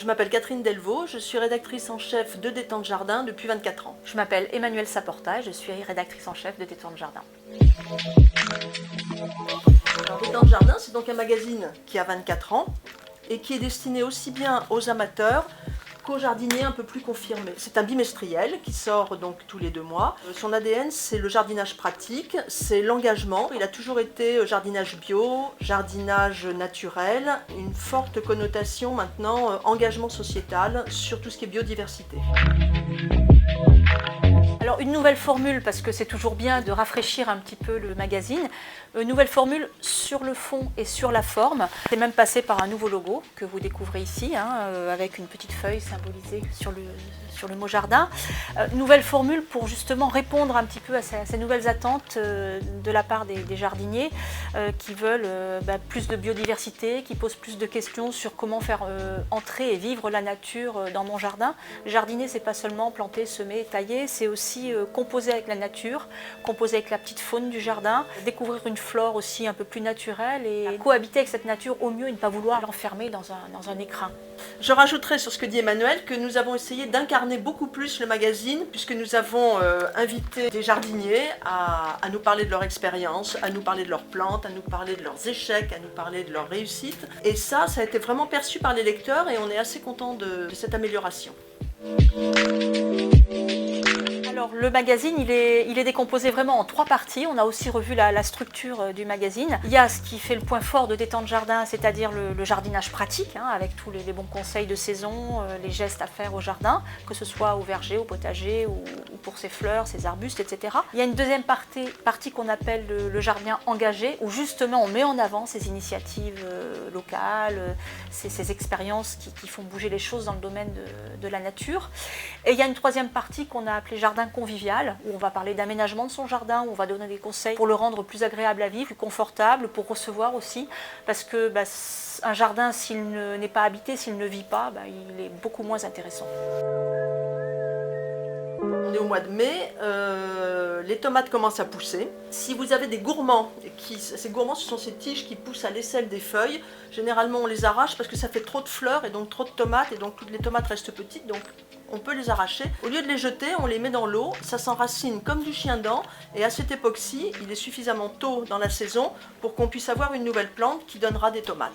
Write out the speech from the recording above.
Je m'appelle Catherine Delvaux, je suis rédactrice en chef de Détente Jardin depuis 24 ans. Je m'appelle Emmanuelle Saporta et je suis rédactrice en chef de Détente Jardin. Alors, Détente Jardin, c'est donc un magazine qui a 24 ans et qui est destiné aussi bien aux amateurs qu'aux jardiniers un peu plus confirmés. C'est un bimestriel qui sort donc tous les 2 mois. Son ADN, c'est le jardinage pratique, c'est l'engagement. Il a toujours été jardinage bio, jardinage naturel, une forte connotation maintenant engagement sociétal sur tout ce qui est biodiversité. Alors une nouvelle formule, parce que c'est toujours bien de rafraîchir un petit peu le magazine, une nouvelle formule sur le fond et sur la forme. C'est même passé par un nouveau logo que vous découvrez ici, avec une petite feuille symbolisée sur le mot jardin. Nouvelle formule pour justement répondre un petit peu à ces nouvelles attentes de la part des jardiniers qui veulent plus de biodiversité, qui posent plus de questions sur comment faire entrer et vivre la nature dans mon jardin. Jardiner, c'est pas seulement planter, semer, tailler, c'est aussi composer avec la nature, composer avec la petite faune du jardin, découvrir une flore aussi un peu plus naturelle et cohabiter avec cette nature au mieux et ne pas vouloir l'enfermer dans un écrin. Je rajouterai sur ce que dit Emmanuelle que nous avons essayé d'incarner beaucoup plus le magazine puisque nous avons invité des jardiniers à nous parler de leur expérience, à nous parler de leurs plantes, à nous parler de leurs échecs, à nous parler de leurs réussites. Et ça a été vraiment perçu par les lecteurs et on est assez content de cette amélioration. Alors le magazine, il est décomposé vraiment en 3 parties. On a aussi revu la structure du magazine. Il y a ce qui fait le point fort de Détente Jardin, c'est-à-dire le jardinage pratique, avec tous les bons conseils de saison, les gestes à faire au jardin, que ce soit au verger, au potager ou pour ses fleurs, ses arbustes, etc. Il y a une deuxième partie qu'on appelle le jardin engagé, où justement on met en avant ces initiatives locales, ces expériences qui font bouger les choses dans le domaine de la nature. Et il y a une troisième partie qu'on a appelée jardin convivial, où on va parler d'aménagement de son jardin, où on va donner des conseils pour le rendre plus agréable à vivre, plus confortable, pour recevoir aussi, parce que un jardin, s'il n'est pas habité, s'il ne vit pas, il est beaucoup moins intéressant. On est au mois de mai, les tomates commencent à pousser. Si vous avez des gourmands, ces gourmands ce sont ces tiges qui poussent à l'aisselle des feuilles, généralement on les arrache parce que ça fait trop de fleurs et donc trop de tomates et donc toutes les tomates restent petites, donc on peut les arracher. Au lieu de les jeter, on les met dans l'eau, ça s'enracine comme du chien-dent et à cette époque-ci, il est suffisamment tôt dans la saison pour qu'on puisse avoir une nouvelle plante qui donnera des tomates.